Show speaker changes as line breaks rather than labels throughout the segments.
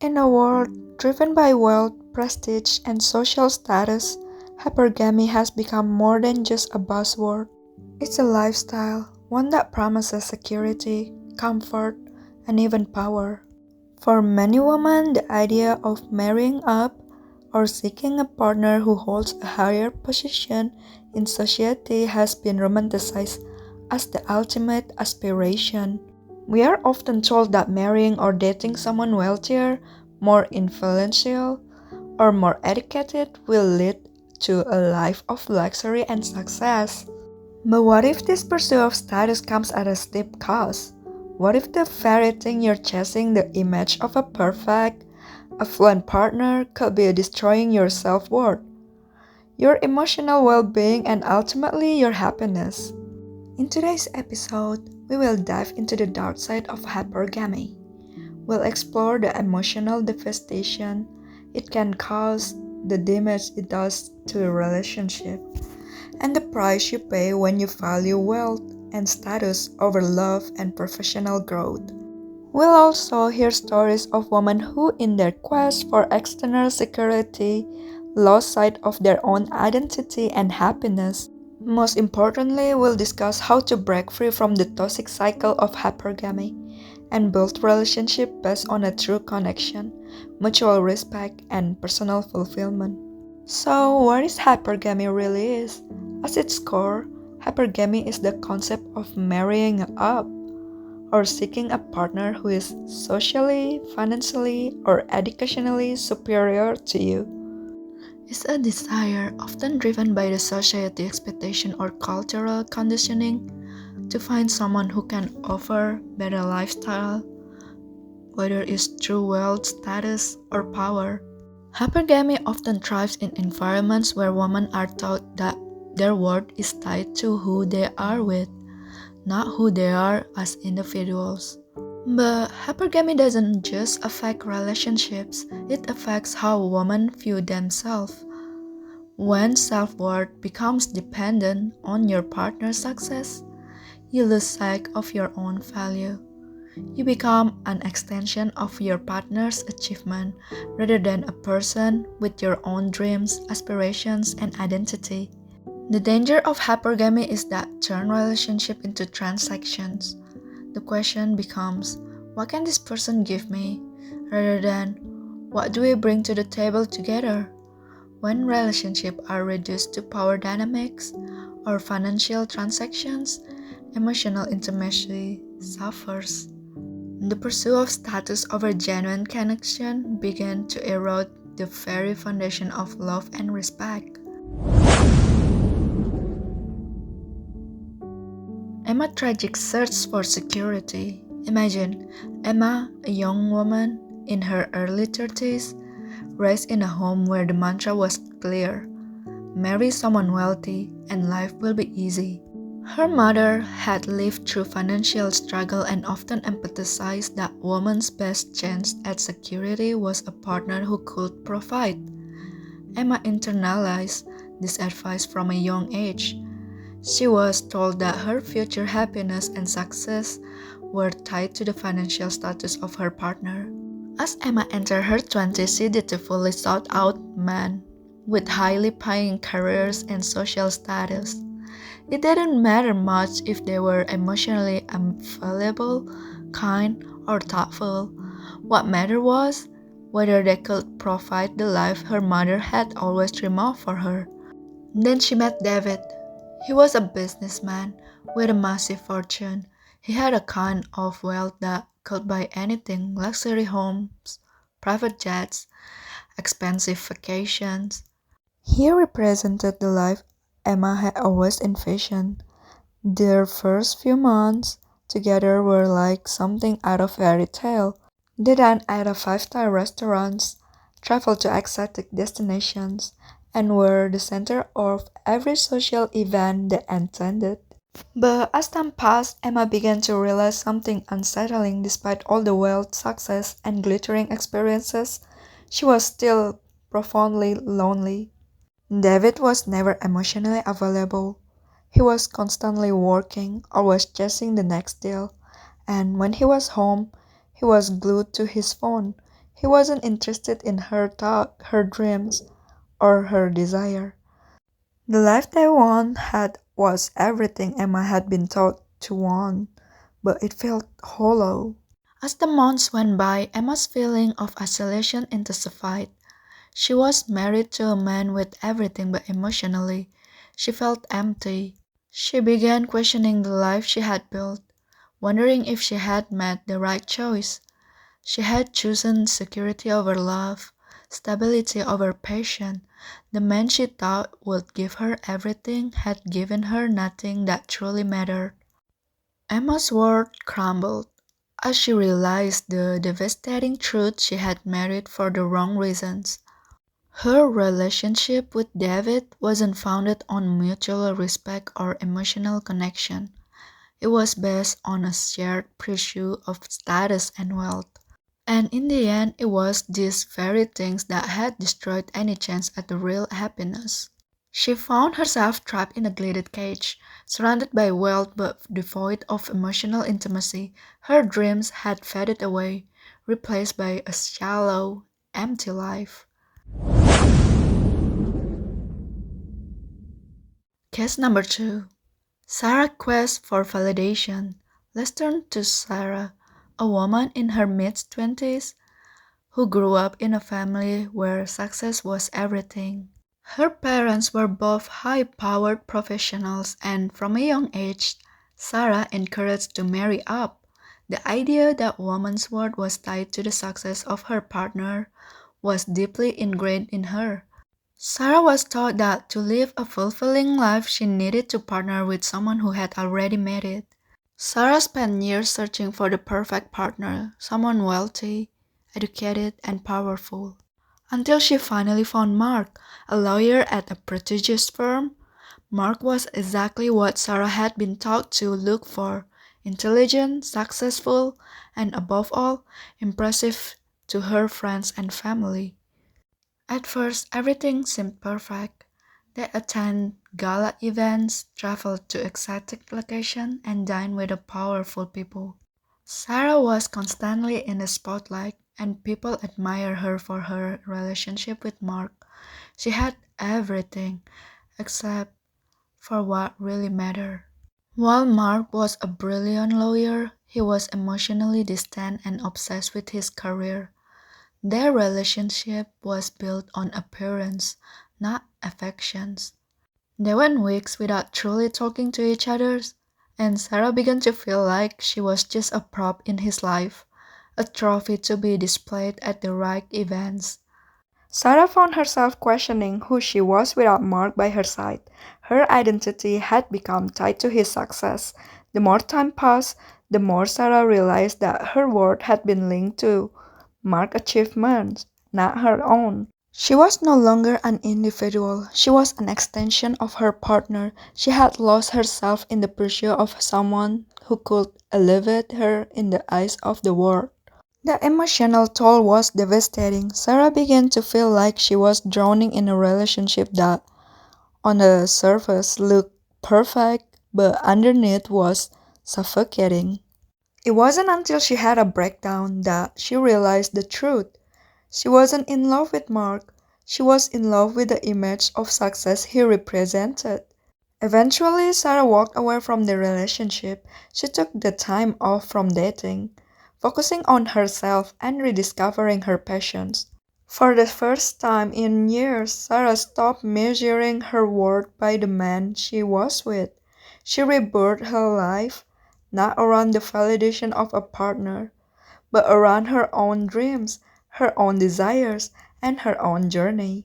In a world driven by wealth, prestige, and social status, hypergamy has become more than just a buzzword. It's a lifestyle, one that promises security, comfort, and even power. For many women, the idea of marrying up or seeking a partner who holds a higher position in society has been romanticized as the ultimate aspiration. We are often told that marrying or dating someone wealthier, more influential, or more educated will lead to a life of luxury and success. But what if this pursuit of status comes at a steep cost? What if the very thing you're chasing, the image of a perfect, affluent partner, could be destroying your self-worth, your emotional well-being, and ultimately your happiness? In today's episode, we will dive into the dark side of hypergamy. We'll explore the emotional devastation it can cause, the damage it does to a relationship, and the price you pay when you value wealth and status over love and professional growth. We'll also hear stories of women who, in their quest for external security, lost sight of their own identity and happiness. Most importantly, we'll discuss how to break free from the toxic cycle of hypergamy and build relationships based on a true connection, mutual respect, and personal fulfillment. So, what is hypergamy really is? At its core, hypergamy is the concept of marrying up or seeking a partner who is socially, financially, or educationally superior to you. It's a desire often driven by the society expectation or cultural conditioning to find someone who can offer better lifestyle, whether it's through wealth, status, or power. Hypergamy often thrives in environments where women are taught that their worth is tied to who they are with, not who they are as individuals. But hypergamy doesn't just affect relationships, it affects how women view themselves. When self-worth becomes dependent on your partner's success, you lose sight of your own value. You become an extension of your partner's achievement rather than a person with your own dreams, aspirations, and identity. The danger of hypergamy is that turn relationship into transactions. The question becomes, what can this person give me? Rather than, what do we bring to the table together? When relationships are reduced to power dynamics or financial transactions, emotional intimacy suffers. The pursuit of status over genuine connection began to erode the very foundation of love and respect. Emma's tragic search for security. Imagine Emma, a young woman in her early 30s, raised in a home where the mantra was clear: marry someone wealthy and life will be easy. Her mother had lived through financial struggle and often empathized that woman's best chance at security was a partner who could provide. Emma internalized this advice from a young age. She was told that her future happiness and success were tied to the financial status of her partner. As Emma entered her 20s, she dutifully sought out men with highly paying careers and social status. It didn't matter much if they were emotionally available, kind, or thoughtful. What mattered was whether they could provide the life her mother had always dreamed of for her. Then she met David. He was a businessman with a massive fortune. He had a kind of wealth that could buy anything: luxury homes, private jets, expensive vacations. He represented the life Emma had always envisioned. Their first few months together were like something out of fairy tale. They dined at a five-star restaurants, traveled to exotic destinations, and were the center of every social event they attended. But as time passed, Emma began to realize something unsettling. Despite all the wealth, success, and glittering experiences, she was still profoundly lonely. David was never emotionally available. He was constantly working, always chasing the next deal, and when he was home, he was glued to his phone. He wasn't interested in her thought, her dreams, or her desire. The life they want had was everything Emma had been taught to want, but it felt hollow. As the months went by, Emma's feeling of isolation intensified. She was married to a man with everything but emotionally. She felt empty. She began questioning the life she had built, wondering if she had made the right choice. She had chosen security over love, stability over passion. The man she thought would give her everything had given her nothing that truly mattered. Emma's world crumbled as she realized the devastating truth: she had married for the wrong reasons. Her relationship with David wasn't founded on mutual respect or emotional connection. It was based on a shared pursuit of status and wealth. And in the end, it was these very things that had destroyed any chance at the real happiness. She found herself trapped in a gladded cage, surrounded by wealth but devoid of emotional intimacy. Her dreams had faded away, replaced by a shallow, empty life. Case number 2. Sarah's quest for validation. Let's turn to Sarah, a woman in her mid-20s who grew up in a family where success was everything. Her parents were both high-powered professionals, and from a young age, Sarah encouraged to marry up. The idea that woman's worth was tied to the success of her partner was deeply ingrained in her. Sarah was taught that to live a fulfilling life, she needed to partner with someone who had already made it. Sarah spent years searching for the perfect partner, someone wealthy, educated, and powerful, until she finally found Mark, a lawyer at a prestigious firm. Mark was exactly what Sarah had been taught to look for: intelligent, successful, and above all, impressive to her friends and family. At first, everything seemed perfect. They attend gala events, traveled to exotic locations, and dined with the powerful people. Sarah was constantly in the spotlight, and people admired her for her relationship with Mark. She had everything except for what really mattered. While Mark was a brilliant lawyer, he was emotionally distant and obsessed with his career. Their relationship was built on appearance, not affections. They went weeks without truly talking to each other, and Sarah began to feel like she was just a prop in his life, a trophy to be displayed at the right events. Sarah found herself questioning who she was without Mark by her side. Her identity had become tied to his success. The more time passed, the more Sarah realized that her worth had been linked to Mark's achievements, not her own. She was no longer an individual, she was an extension of her partner. She had lost herself in the pursuit of someone who could elevate her in the eyes of the world. The emotional toll was devastating. Sarah began to feel like she was drowning in a relationship that, on the surface, looked perfect, but underneath was suffocating. It wasn't until she had a breakdown that she realized the truth. She wasn't in love with Mark. She was in love with the image of success he represented. Eventually, Sarah walked away from the relationship. She took the time off from dating, focusing on herself and rediscovering her passions. For the first time in years, Sarah stopped measuring her worth by the man she was with. She rebuilt her life, not around the validation of a partner, but around her own dreams, her own desires, and her own journey.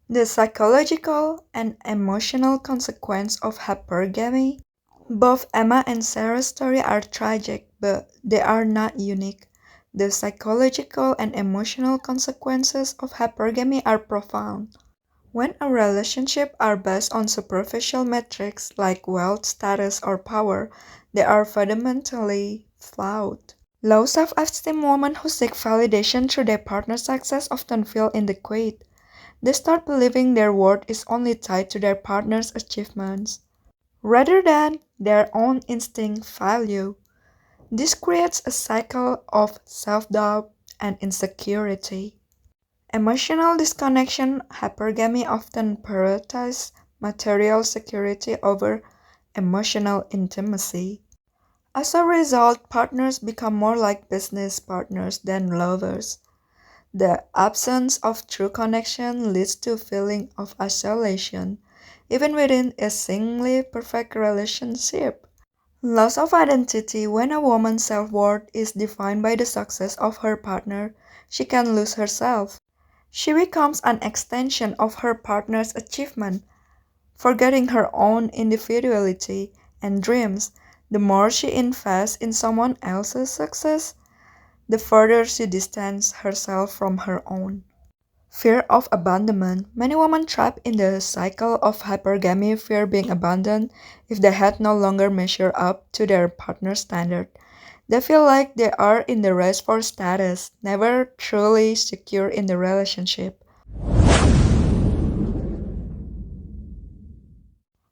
The psychological and emotional consequence of hypergamy. Both Emma and Sarah's story are tragic, but they are not unique. The psychological and emotional consequences of hypergamy are profound. When a relationship are based on superficial metrics like wealth, status, or power, they are fundamentally flawed. Low self-esteem women who seek validation through their partner's success often feel inadequate. They start believing their worth is only tied to their partner's achievements, rather than their own instinct value. This creates a cycle of self-doubt and insecurity. Emotional disconnection, hypergamy often prioritizes material security over emotional intimacy. As a result, partners become more like business partners than lovers. The absence of true connection leads to a feeling of isolation, even within a seemingly perfect relationship. Loss of identity. When a woman's self-worth is defined by the success of her partner, she can lose herself. She becomes an extension of her partner's achievement, forgetting her own individuality and dreams. The more she invests in someone else's success, the further she distances herself from her own. Fear of abandonment. Many women trapped in the cycle of hypergamy fear being abandoned if they had no longer measure up to their partner's standard. They feel like they are in the race for status, never truly secure in the relationship.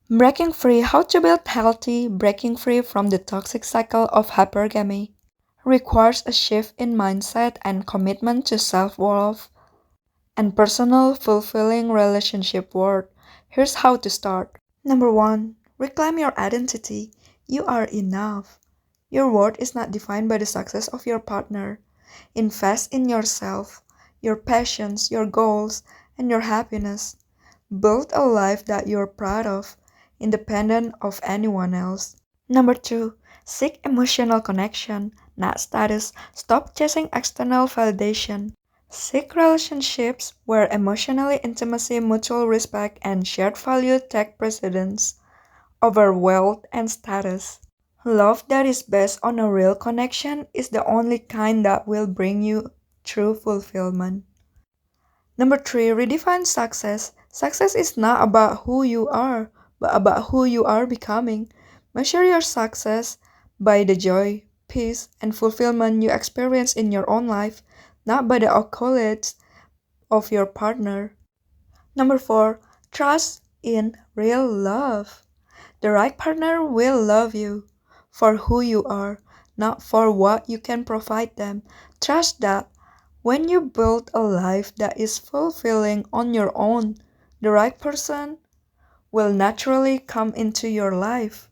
Breaking free. How to build healthy, breaking free from the toxic cycle of hypergamy requires a shift in mindset and commitment to self-worth and personal fulfilling relationship worth. Here's how to start. Number 1. Reclaim your identity. You are enough. Your worth is not defined by the success of your partner. Invest in yourself, your passions, your goals, and your happiness. Build a life that you're proud of, independent of anyone else. Number 2. Seek emotional connection, not status. Stop chasing external validation. Seek relationships where emotional intimacy, mutual respect, and shared value take precedence over wealth and status. Love that is based on a real connection is the only kind that will bring you true fulfillment. Number 3, redefine success. Success is not about who you are, but about who you are becoming. Measure your success by the joy, peace, and fulfillment you experience in your own life, not by the accolades of your partner. Number 4, trust in real love. The right partner will love you for who you are, not for what you can provide them. Trust that when you build a life that is fulfilling on your own, the right person will naturally come into your life.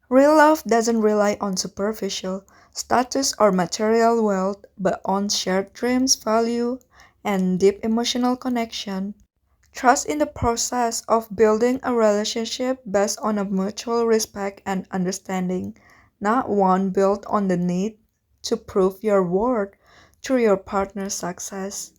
Real love doesn't rely on superficial status or material wealth, but on shared dreams, value, and deep emotional connection. Trust in the process of building a relationship based on a mutual respect and understanding, not one built on the need to prove your worth through your partner's success.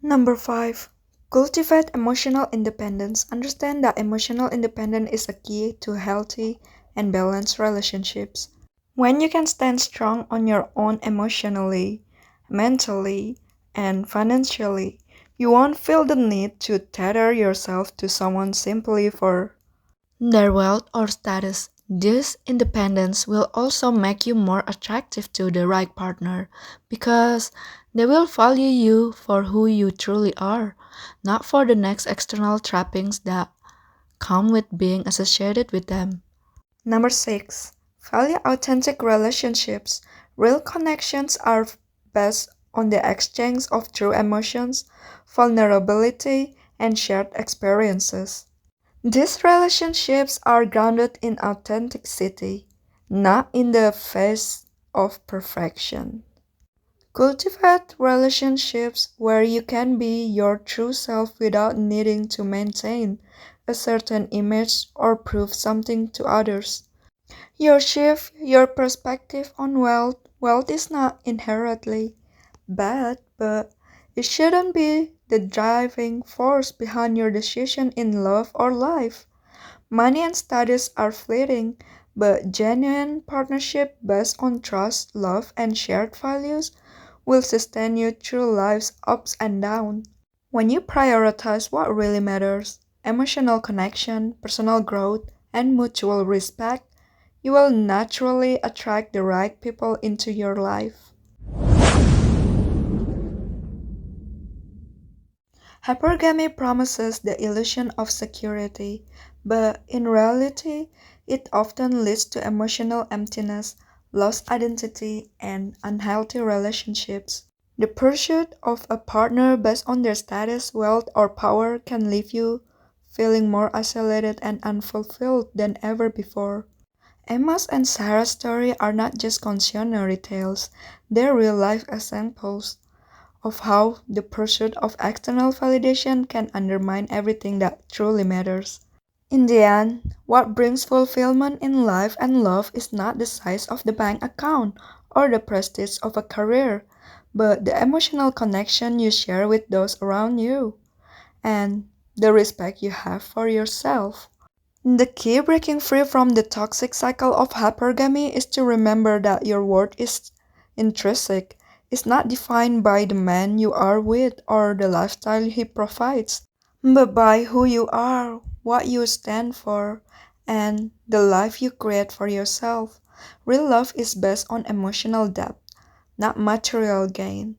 Number 5. Cultivate emotional independence. Understand that emotional independence is a key to healthy and balanced relationships. When you can stand strong on your own emotionally, mentally, and financially, you won't feel the need to tether yourself to someone simply for their wealth or status. This independence will also make you more attractive to the right partner because they will value you for who you truly are, not for the next external trappings that come with being associated with them. Number 6. Value authentic relationships. Real connections are based on the exchange of true emotions, vulnerability, and shared experiences. These relationships are grounded in authenticity, not in the face of perfection. Cultivate relationships where you can be your true self without needing to maintain a certain image or prove something to others. Your shift your perspective on wealth. Wealth is not inherently bad, but it shouldn't be the driving force behind your decision in love or life. Money and status are fleeting, but genuine partnership based on trust, love, and shared values will sustain you through life's ups and downs. When you prioritize what really matters, emotional connection, personal growth, and mutual respect, you will naturally attract the right people into your life. Hypergamy promises the illusion of security, but in reality, it often leads to emotional emptiness. lost identity, and unhealthy relationships. The pursuit of a partner based on their status, wealth, or power can leave you feeling more isolated and unfulfilled than ever before. Emma's and Sarah's story are not just cautionary tales, they're real life examples of how the pursuit of external validation can undermine everything that truly matters. In the end, what brings fulfillment in life and love is not the size of the bank account or the prestige of a career, but the emotional connection you share with those around you and the respect you have for yourself. The key breaking free from the toxic cycle of hypergamy is to remember that your worth is intrinsic. It's not defined by the man you are with or the lifestyle he provides, but by who you are, what you stand for, and the life you create for yourself. Real love is based on emotional depth, not material gain.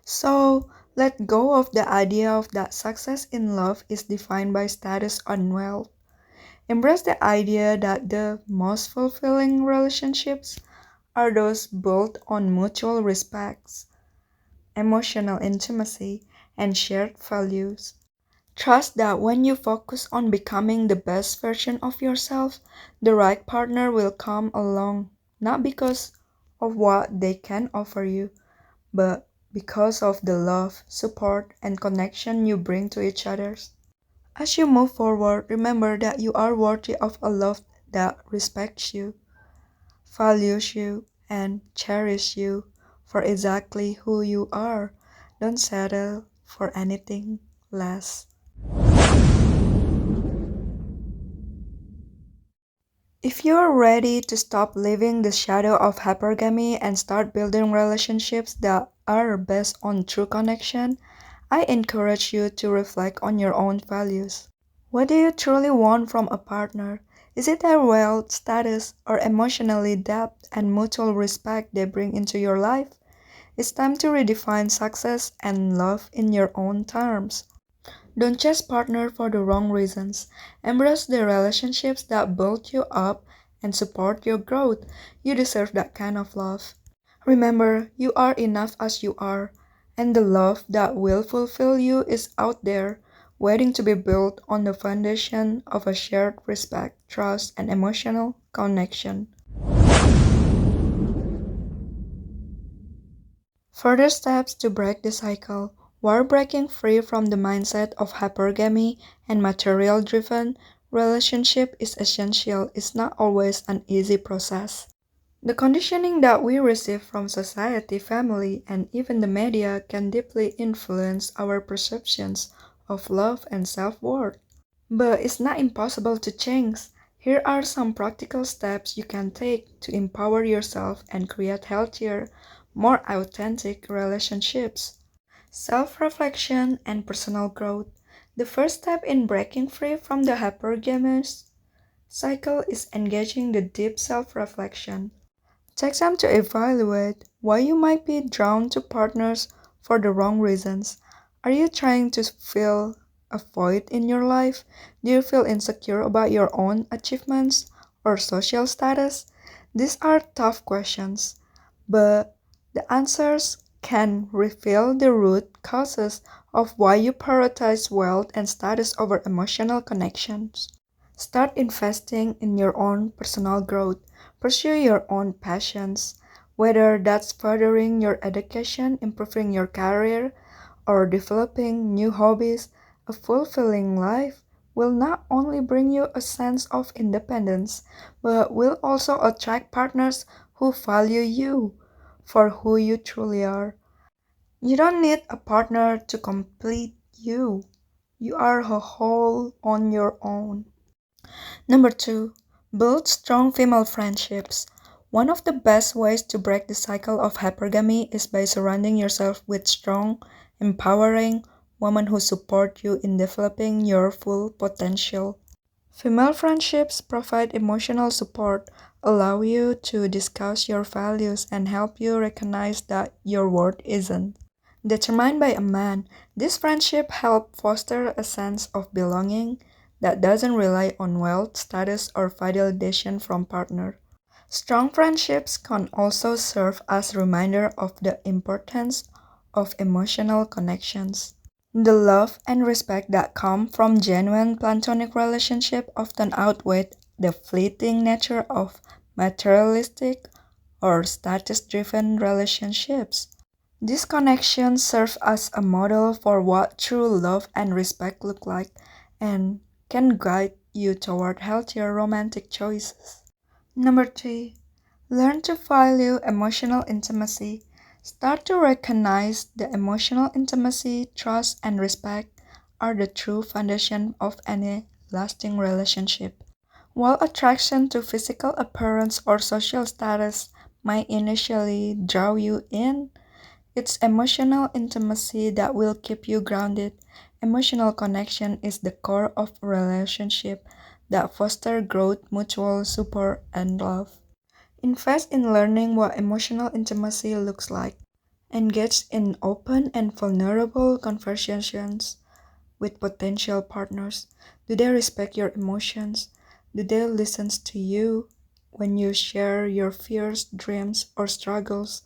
So, let go of the idea of that success in love is defined by status and wealth. Embrace the idea that the most fulfilling relationships are those built on mutual respect, emotional intimacy, and shared values. Trust that when you focus on becoming the best version of yourself, the right partner will come along, not because of what they can offer you, but because of the love, support, and connection you bring to each other. As you move forward, remember that you are worthy of a love that respects you, values you, and cherishes you for exactly who you are. Don't settle for anything less. If you are ready to stop living the shadow of hypergamy and start building relationships that are based on true connection, I encourage you to reflect on your own values. What do you truly want from a partner? Is it their wealth, status, or emotionally depth and mutual respect they bring into your life? It's time to redefine success and love in your own terms. Don't chase partner for the wrong reasons. Embrace the relationships that build you up and support your growth. You deserve that kind of love. Remember, you are enough as you are, and the love that will fulfill you is out there, waiting to be built on the foundation of a shared respect, trust, and emotional connection. Further steps to break the cycle. While breaking free from the mindset of hypergamy and material driven relationship is essential, it's not always an easy process. The conditioning that we receive from society, family, and even the media can deeply influence our perceptions of love and self worth. But it's not impossible to change. Here are some practical steps you can take to empower yourself and create healthier, more authentic relationships. Self reflection and personal growth. The first step in breaking free from the hypergamous cycle is engaging the deep self reflection. Take time to evaluate why you might be drawn to partners for the wrong reasons. Are you trying to fill a void in your life? Do you feel insecure about your own achievements or social status? These are tough questions, but the answers can reveal the root causes of why you prioritize wealth and status over emotional connections. Start investing in your own personal growth. Pursue your own passions, whether that's furthering your education, improving your career, or developing new hobbies. A fulfilling life will not only bring you a sense of independence, but will also attract partners who value you for who you truly are. You don't need a partner to complete you. You are a whole on your own. Number two, build strong female friendships. One of the best ways to break the cycle of hypergamy is by surrounding yourself with strong, empowering women who support you in developing your full potential. Female friendships provide emotional support, allow you to discuss your values, and help you recognize that your worth isn't determined by a man. This friendship help foster a sense of belonging that doesn't rely on wealth, status, or validation from partner. Strong friendships can also serve as reminder of the importance of emotional connections. The love and respect that come from genuine platonic relationship often outweigh the fleeting nature of materialistic or status-driven relationships. These connections serve as a model for what true love and respect look like and can guide you toward healthier romantic choices. Number 3. Learn to value emotional intimacy. Start to recognize the emotional intimacy, trust, and respect are the true foundation of any lasting relationship. While attraction to physical appearance or social status might initially draw you in, it's emotional intimacy that will keep you grounded. Emotional connection is the core of a relationship that foster growth, mutual support, and love. Invest in learning what emotional intimacy looks like. Engage in open and vulnerable conversations with potential partners. Do they respect your emotions? Do they listen to you when you share your fears, dreams, or struggles?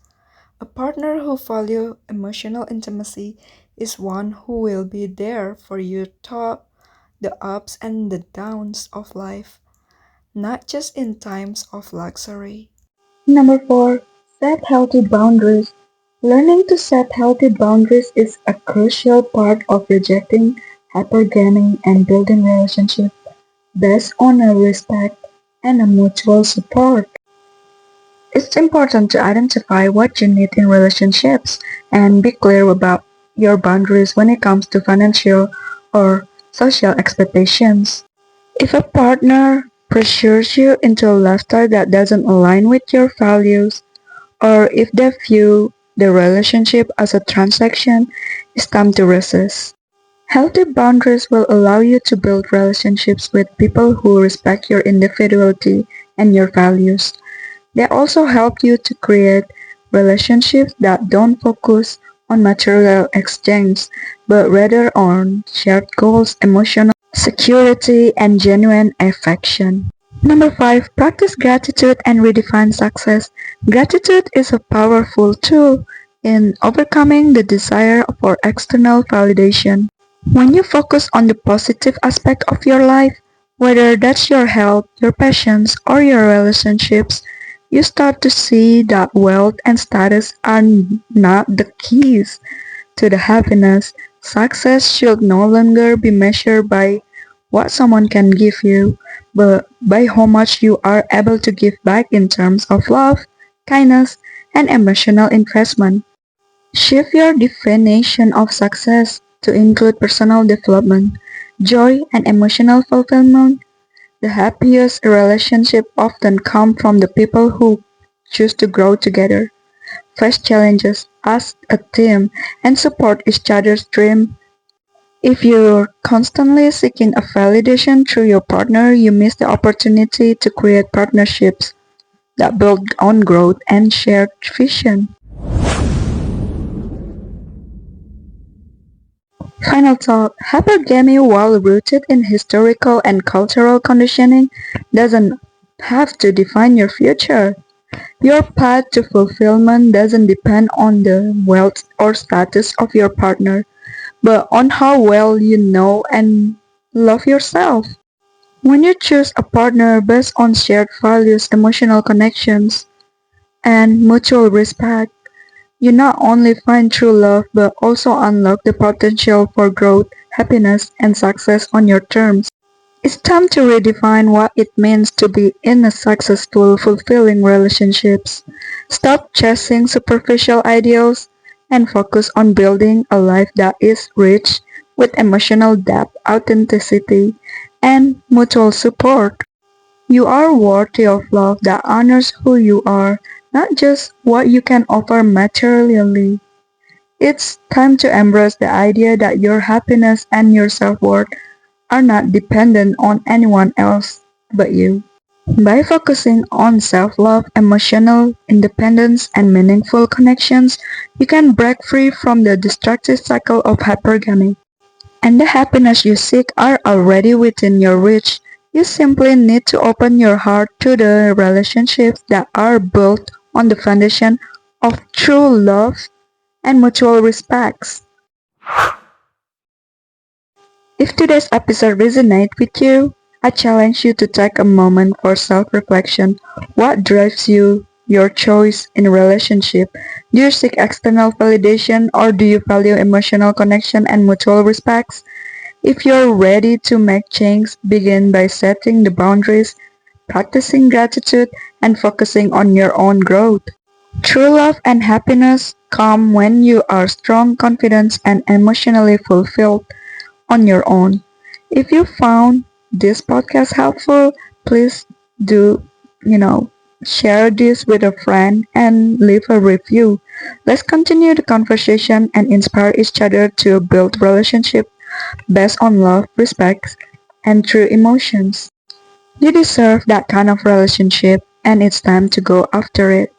A partner who values emotional intimacy is one who will be there for you through the ups and the downs of life, not just in times of luxury.
Number 4. Set healthy boundaries. Learning to set healthy boundaries is a crucial part of rejecting hypergamy and building relationships based on a respect and a mutual support. It's important to identify what you need in relationships and be clear about your boundaries when it comes to financial or social expectations. If a partner pressures you into a lifestyle that doesn't align with your values, or if they view the relationship as a transaction, it's time to resist. Healthy boundaries will allow you to build relationships with people who respect your individuality and your values. They also help you to create relationships that don't focus on material exchange, but rather on shared goals, emotional security, and genuine affection. Number 5. Practice gratitude and redefine success. Gratitude is a powerful tool in overcoming the desire for external validation. When you focus on the positive aspect of your life, whether that's your health, your passions, or your relationships, you start to see that wealth and status are not the keys to the happiness. Success should no longer be measured by what someone can give you, but by how much you are able to give back in terms of love, kindness, and emotional investment. Shift your definition of success to include personal development, joy, and emotional fulfillment. The happiest relationships often come from the people who choose to grow together, face challenges as a team, and support each other's dream. If you're constantly seeking a validation through your partner, you miss the opportunity to create partnerships that build on growth and shared vision. Final thought, hypergamy, while rooted in historical and cultural conditioning, doesn't have to define your future. Your path to fulfillment doesn't depend on the wealth or status of your partner, but on how well you know and love yourself. When you choose a partner based on shared values, emotional connections, and mutual respect, you not only find true love but also unlock the potential for growth, happiness, and success on your terms. It's time to redefine what it means to be in a successful, fulfilling relationships. Stop chasing superficial ideals and focus on building a life that is rich with emotional depth, authenticity, and mutual support. You are worthy of love that honors who you are, not just what you can offer materially. It's time to embrace the idea that your happiness and your self-worth are not dependent on anyone else but you. By focusing on self-love, emotional independence, and meaningful connections, you can break free from the destructive cycle of hypergamy. And the happiness you seek are already within your reach. You simply need to open your heart to the relationships that are built on the foundation of true love and mutual respects. If today's episode resonates with you, I challenge you to take a moment for self-reflection. What drives you, your choice in a relationship? Do you seek external validation or do you value emotional connection and mutual respects? If you're ready to make change, begin by setting the boundaries, practicing gratitude, and focusing on your own growth. True love and happiness come when you are strong, confident, and emotionally fulfilled on your own. If you found this podcast helpful, please do, you know, share this with a friend and leave a review. Let's continue the conversation and inspire each other to build relationship based on love, respect, and true emotions. You deserve that kind of relationship and it's time to go after it.